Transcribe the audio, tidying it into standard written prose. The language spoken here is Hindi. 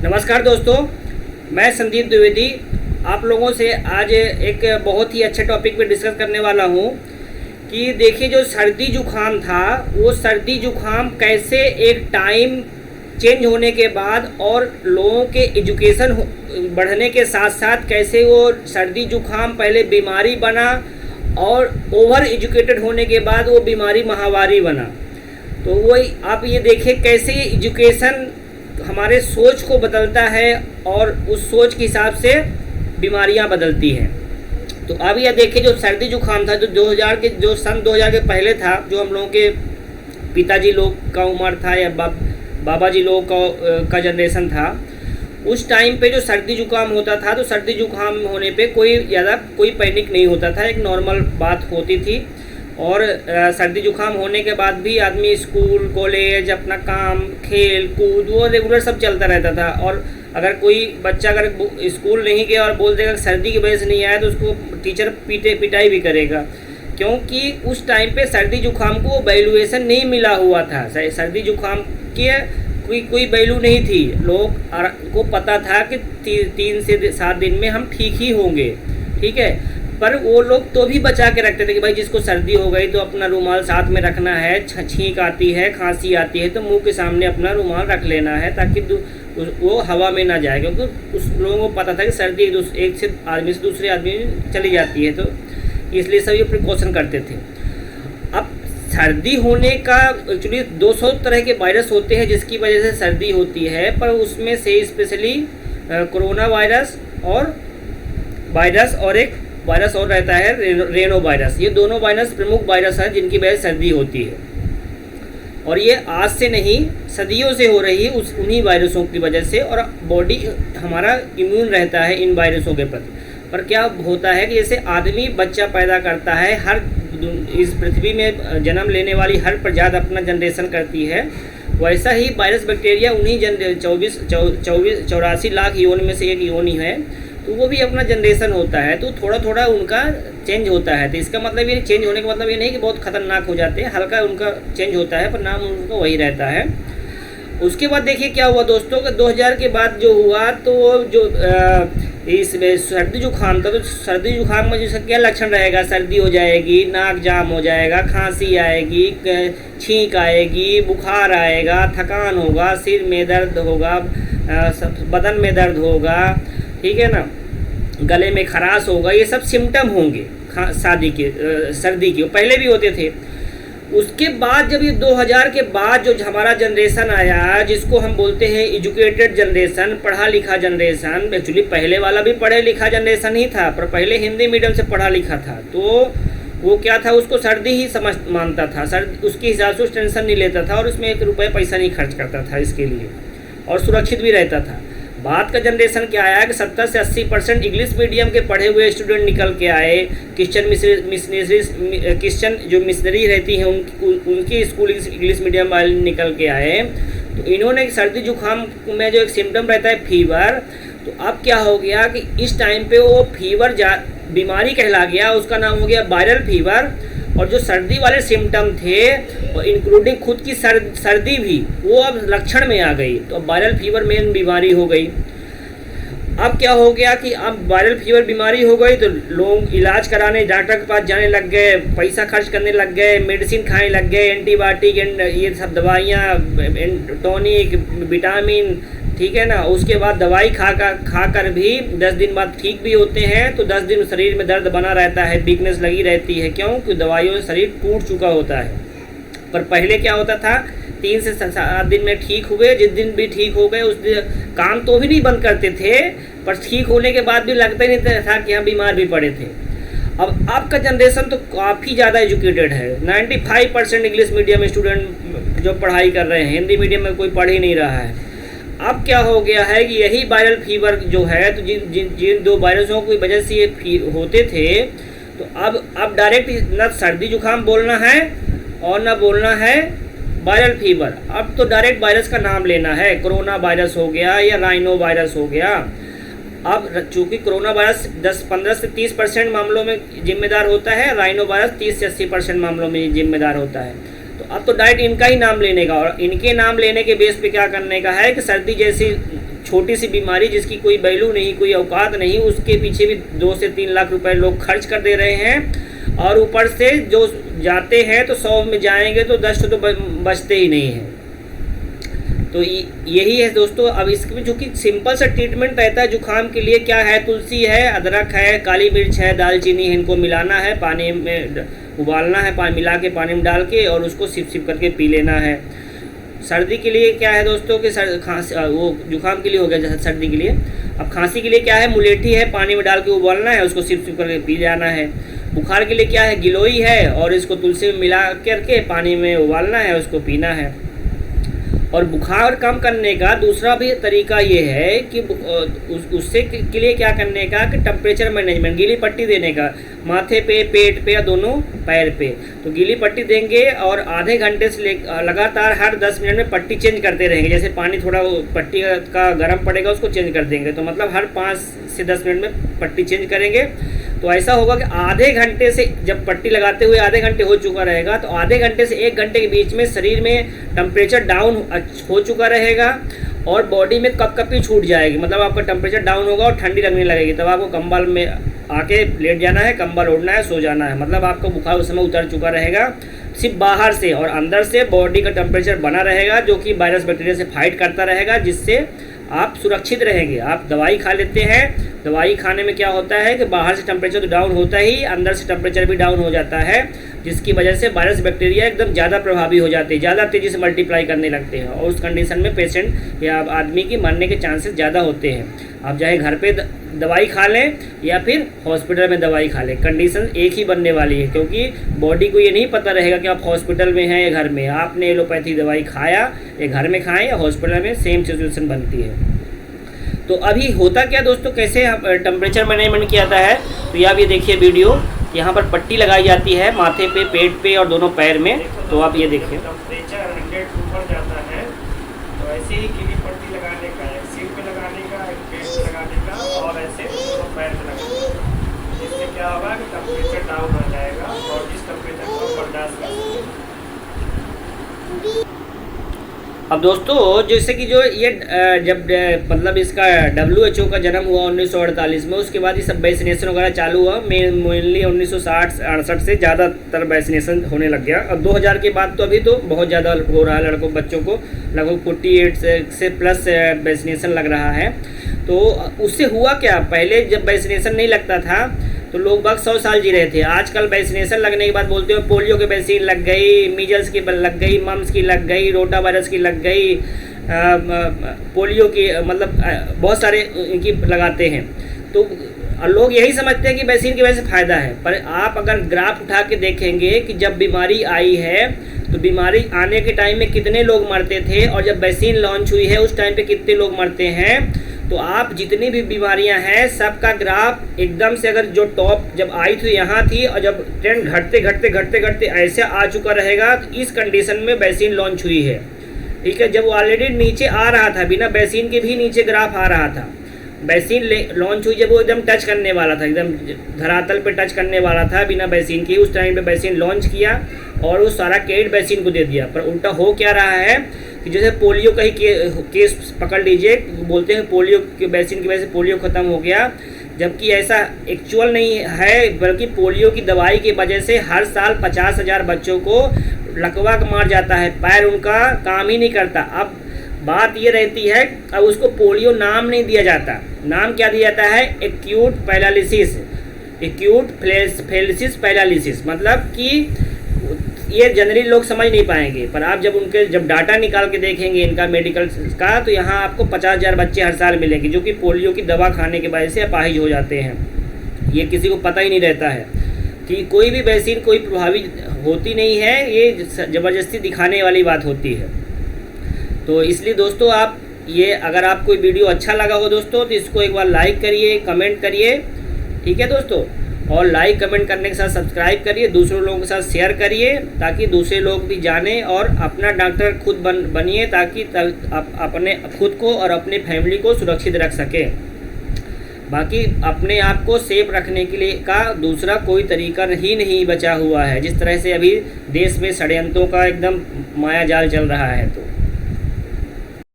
नमस्कार दोस्तों, मैं संदीप द्विवेदी आप लोगों से आज एक बहुत ही अच्छे टॉपिक पे डिस्कस करने वाला हूँ कि देखिए जो सर्दी जुखाम था वो सर्दी जुखाम कैसे एक टाइम चेंज होने के बाद और लोगों के एजुकेशन बढ़ने के साथ साथ कैसे वो सर्दी जुखाम पहले बीमारी बना और ओवर एजुकेटेड होने के बाद वो बीमारी महामारी बना। तो वही आप ये देखें कैसे एजुकेशन हमारे सोच को बदलता है और उस सोच के हिसाब से बीमारियां बदलती हैं। तो अब यह देखिए जो सर्दी जुखाम था जो 2000 के जो सन 2000 के पहले था, जो हम लोगों के पिताजी लोग का उम्र था या बाबा जी लोग का जनरेशन था, उस टाइम पे जो सर्दी जुकाम होता था तो सर्दी जुकाम होने पे कोई पैनिक नहीं होता था, एक नॉर्मल बात होती थी। और सर्दी जुकाम होने के बाद भी आदमी स्कूल कॉलेज अपना काम खेल कूद वो रेगुलर सब चलता रहता था। और अगर कोई बच्चा अगर स्कूल नहीं गया और बोल देगा सर्दी की वजह से नहीं आया तो उसको टीचर पिटाई भी करेगा, क्योंकि उस टाइम पे सर्दी जुकाम को वैल्यूएशन नहीं मिला हुआ था। सर्दी जुकाम की कोई वैल्यू नहीं थी, लोग को पता था कि 3 से 7 दिन में हम ठीक ही होंगे, ठीक है। पर वो लोग तो भी बचा के रखते थे कि भाई जिसको सर्दी हो गई तो अपना रुमाल साथ में रखना है, छींक आती है खांसी आती है तो मुंह के सामने अपना रुमाल रख लेना है ताकि वो हवा में ना जाए, क्योंकि उस लोगों को पता था कि सर्दी एक से आदमी से दूसरे आदमी चली जाती है, तो इसलिए सब ये प्रिकॉशन करते थे। अब सर्दी होने का एक्चुअली 200 तरह के वायरस होते हैं जिसकी वजह से सर्दी होती है, पर उसमें से स्पेशली कोरोना वायरस और एक वायरस और रहता है रेनो वायरस। ये दोनों वायरस प्रमुख वायरस हैं जिनकी वजह से सर्दी होती है, और ये आज से नहीं सदियों से हो रही है उन्हीं वायरसों की वजह से, और बॉडी हमारा इम्यून रहता है इन वायरसों के प्रति। पर क्या होता है कि जैसे आदमी बच्चा पैदा करता है, हर इस पृथ्वी में जन्म लेने वाली हर प्रजाति अपना जनरेशन करती है, वैसा ही वायरस बैक्टीरिया उन्हीं 84 लाख योनि में से एक योनि है, तो वो भी अपना जनरेशन होता है, तो थोड़ा थोड़ा उनका चेंज होता है। तो इसका मतलब ये चेंज होने का मतलब ये नहीं कि बहुत खतरनाक हो जाते हैं, हल्का उनका चेंज होता है पर नाम उनका वही रहता है। उसके बाद देखिए क्या हुआ दोस्तों कि 2000 के बाद जो हुआ तो जो इसमें सर्दी जुकाम था, तो सर्दी जुकाम में जिसका क्या लक्षण रहेगा, सर्दी हो जाएगी, नाक जाम हो जाएगा, खांसी आएगी, छींक आएगी, बुखार आएगा, थकान होगा, सिर में दर्द होगा, बदन में दर्द होगा, ठीक है ना, गले में खराश होगा, ये सब सिम्टम होंगे सर्दी के पहले भी होते थे। उसके बाद जब ये 2000 के बाद जो हमारा जनरेशन आया जिसको हम बोलते हैं एजुकेटेड जनरेशन, पढ़ा लिखा जनरेशन, एक्चुअली पहले वाला भी पढ़े लिखा जनरेशन ही था, पर पहले हिंदी मीडियम से पढ़ा लिखा था, तो वो क्या था, उसको सर्दी ही समझ मानता था, उसके हिसाब से उस टेंशन नहीं लेता था और उसमें 1 रुपये पैसा नहीं खर्च करता था इसके लिए, और सुरक्षित भी रहता था। बाद का जनरेशन क्या आया कि 70 से 80% इंग्लिश मीडियम के पढ़े हुए स्टूडेंट निकल के आए, क्रिश्चियन जो मिशनरी रहती हैं उनकी स्कूल इंग्लिश मीडियम वाले निकल के आए, तो इन्होंने सर्दी जुकाम में जो एक सिम्टम रहता है फीवर, तो अब क्या हो गया कि इस टाइम पे वो फीवर बीमारी कहला गया, उसका नाम हो गया वायरल फीवर। और जो सर्दी वाले सिम्टम थे और इंक्लूडिंग खुद की सर्दी भी वो अब लक्षण में आ गई, तो अब वायरल फीवर मेन बीमारी हो गई। अब क्या हो गया कि अब वायरल फीवर बीमारी हो गई तो लोग इलाज कराने डॉक्टर के पास जाने लग गए, पैसा खर्च करने लग गए, मेडिसिन खाने लग गए, एंटीबायोटिक ये सब दवाइयाँ, टॉनिक, विटामिन, ठीक है ना। उसके बाद दवाई खाकर भी 10 दिन बाद ठीक भी होते हैं, तो 10 दिन शरीर में दर्द बना रहता है, वीकनेस लगी रहती है, क्योंकि दवाइयों से शरीर टूट चुका होता है। पर पहले क्या होता था, 3 से 7 दिन में ठीक हुए, जिस दिन भी ठीक हो गए उस दिन काम तो भी नहीं बंद करते थे, पर ठीक होने के बाद भी लगता ही नहीं था कि हम बीमार भी पड़े थे। अब आपका जनरेशन तो काफ़ी ज़्यादा एजुकेटेड है, 95% इंग्लिश मीडियम स्टूडेंट जो पढ़ाई कर रहे हैं, हिंदी मीडियम में कोई पढ़ ही नहीं रहा है। अब क्या हो गया है कि यही वायरल फीवर जो है, तो जिन 2 वायरसों की वजह से ये होते थे, तो अब डायरेक्ट न सर्दी जुकाम बोलना है और न बोलना है वायरल फीवर, अब तो डायरेक्ट वायरस का नाम लेना है, कोरोना वायरस हो गया या राइनो वायरस हो गया। अब चूँकि कोरोना वायरस 15 से 30% मामलों में जिम्मेदार होता है, राइनो वायरस 30 से 80% मामलों में जिम्मेदार होता है। तो अब तो डायरेक्ट इनका ही नाम लेने का, और इनके नाम लेने के बेस पे क्या करने का है कि सर्दी जैसी छोटी सी बीमारी जिसकी कोई वैल्यू नहीं, कोई औकात नहीं, उसके पीछे भी 2 से 3 लाख रुपए लोग खर्च कर दे रहे हैं। और ऊपर से जो जाते हैं तो 100 में जाएंगे तो 10 तो बचते ही नहीं हैं। तो यही है दोस्तों। अब इसमें जो कि सिंपल सा ट्रीटमेंट रहता है जुखाम के लिए, क्या है, तुलसी है, अदरक है, काली मिर्च है, दालचीनी है, इनको मिलाना है, पानी में उबालना है, पानी मिला के पानी में डाल के और उसको सिप सिप करके पी लेना है। सर्दी के लिए क्या है दोस्तों कि वो जुखाम के लिए हो गया सर्दी के लिए। अब खांसी के लिए क्या है, मुलेठी है, पानी में डाल के उबालना है, उसको सिप सिप करके पी जाना है। बुखार के लिए क्या है, गिलोई है और इसको तुलसी में मिला करके पानी में उबालना है, उसको पीना है। और बुखार कम करने का दूसरा भी तरीका ये है कि उससे के लिए क्या करने का कि टेम्परेचर मैनेजमेंट, गीली पट्टी देने का माथे पे, पेट पे या दोनों पैर पे। तो गीली पट्टी देंगे और आधे घंटे से लगातार हर 10 मिनट में पट्टी चेंज करते रहेंगे। जैसे पानी थोड़ा पट्टी का गर्म पड़ेगा उसको चेंज कर देंगे, तो मतलब हर 5 से 10 मिनट में पट्टी चेंज करेंगे। तो ऐसा होगा कि आधे घंटे से, जब पट्टी लगाते हुए आधे घंटे हो चुका रहेगा, तो आधे घंटे से 1 घंटे के बीच में शरीर में टेम्परेचर डाउन हो चुका रहेगा और बॉडी में कपकपी छूट जाएगी। मतलब आपका टेम्परेचर डाउन होगा और ठंडी लगने लगेगी, तब आपको कंबल में आके लेट जाना है, कंबल ओढ़ना है, सो जाना है। मतलब आपका बुखार उस समय उतर चुका रहेगा। सिर्फ बाहर से और अंदर से बॉडी का टेम्परेचर बना रहेगा, जो कि वायरस बैक्टीरिया से फाइट करता रहेगा, जिससे आप सुरक्षित रहेंगे। आप दवाई खा लेते हैं, दवाई खाने में क्या होता है कि बाहर से टेम्परेचर तो डाउन होता ही, अंदर से टेम्परेचर भी डाउन हो जाता है, जिसकी वजह से वायरस बैक्टीरिया एकदम ज़्यादा प्रभावी हो जाते हैं, ज़्यादा तेज़ी से मल्टीप्लाई करने लगते हैं और उस कंडीशन में पेशेंट या आदमी की मरने के चांसेस ज़्यादा होते हैं। आप चाहे घर पे दवाई खा लें या फिर हॉस्पिटल में दवाई खा लें, कंडीशन एक ही बनने वाली है, क्योंकि बॉडी को ये नहीं पता रहेगा कि आप हॉस्पिटल में हैं या घर में। आपने एलोपैथी दवाई खाया या घर में खाएं या हॉस्पिटल में, सेम सिचुएशन बनती है। तो अभी होता क्या दोस्तों, कैसे टेम्परेचर मैनेजमेंट किया जाता है, तो ये आप ये देखिए वीडियो, यहाँ पर पट्टी लगाई जाती है माथे पे, पेट पे और दोनों पैर में। तो आप ये देखिए, टेम्परेचर 100 ऊपर जाता है, तो ऐसे ही गीली पट्टी लगाने का, एक सिर पे लगाने का, एक पेट पे लगाने का और ऐसे दोनों पैर पे लगाने का। इससे क्या होगा कि टेम्परेचर डाउन हो जाएगा और इस टेम्परेचर को बर्दाश्त कर सकते। अब दोस्तों जैसे कि जो ये जब मतलब इसका WHO का जन्म हुआ 1948 में, उसके बाद ये सब वैक्सीनेशन वगैरह चालू हुआ। मेनली 1960-68 से ज़्यादातर वैक्सीनेशन होने लग गया। अब 2000 के बाद तो अभी तो बहुत ज़्यादा हो रहा है, लड़कों बच्चों को लगभग 48 से प्लस वैक्सीनेशन लग रहा है। तो उससे हुआ क्या, पहले जब वैक्सीनेशन नहीं लगता था तो लोग बाग 100 साल जी रहे थे। आजकल वैक्सीनेशन लगने के बाद बोलते हो पोलियो की वैक्सीन लग गई, मीजल्स की लग गई, मम्स की लग गई, रोटा वायरस की लग गई, पोलियो की, मतलब बहुत सारे इनकी लगाते हैं। तो लोग यही समझते हैं कि वैक्सीन की वजह से फ़ायदा है, पर आप अगर ग्राफ उठा के देखेंगे कि जब बीमारी आई है तो बीमारी आने के टाइम में कितने लोग मरते थे और जब वैक्सीन लॉन्च हुई है उस टाइम पे कितने लोग मरते हैं, तो आप जितनी भी बीमारियां हैं सबका ग्राफ एकदम से, अगर जो टॉप जब आई थी यहाँ थी और जब ट्रेंड घटते घटते घटते घटते ऐसे आ चुका रहेगा। तो इस कंडीशन में वैक्सीन लॉन्च हुई है, ठीक है। जब वो ऑलरेडी नीचे आ रहा था, बिना वैक्सीन के भी नीचे ग्राफ आ रहा था। वैक्सीन लॉन्च हुई जब वो एकदम टच करने वाला था, एकदम धरातल पे टच करने वाला था बिना वैक्सीन के, उस टाइम पे वैक्सीन लॉन्च किया और वो सारा क्रेडिट वैक्सीन को दे दिया। पर उल्टा हो क्या रहा है कि जैसे पोलियो का ही केस पकड़ लीजिए, बोलते हैं पोलियो की वैक्सीन की वजह से पोलियो ख़त्म हो गया, जबकि ऐसा एक्चुअल नहीं है, बल्कि पोलियो की दवाई की वजह से हर साल 50,000 बच्चों को लकवा मार जाता है, पैर उनका काम ही नहीं करता। अब बात ये रहती है, अब उसको पोलियो नाम नहीं दिया जाता, नाम क्या दिया जाता है, एक्यूट पैरालिसिस, एक्यूट फेलिसिस पैरालिसिस, मतलब कि ये जनरली लोग समझ नहीं पाएंगे। पर आप जब डाटा निकाल के देखेंगे इनका मेडिकल का, तो यहाँ आपको 50,000 बच्चे हर साल मिलेंगे जो कि पोलियो की दवा खाने की वजह से अपाहिज हो जाते हैं। ये किसी को पता ही नहीं रहता है कि कोई भी वैक्सीन कोई प्रभावी होती नहीं है, ये ज़बरदस्ती दिखाने वाली बात होती है। तो इसलिए दोस्तों आप ये, अगर आपको वीडियो अच्छा लगा हो दोस्तों, तो इसको एक बार लाइक करिए, कमेंट करिए, ठीक है दोस्तों। और लाइक कमेंट करने के साथ सब्सक्राइब करिए, दूसरों लोगों के साथ शेयर करिए, ताकि दूसरे लोग भी जानें और अपना डॉक्टर खुद बनिए, ताकि आप अपने खुद को और अपने फैमिली को सुरक्षित रख सकें। बाकी अपने आप को सेफ रखने के लिए का दूसरा कोई तरीका ही नहीं बचा हुआ है, जिस तरह से अभी देश में षड्यंत्रों का एकदम माया जाल चल रहा है। तो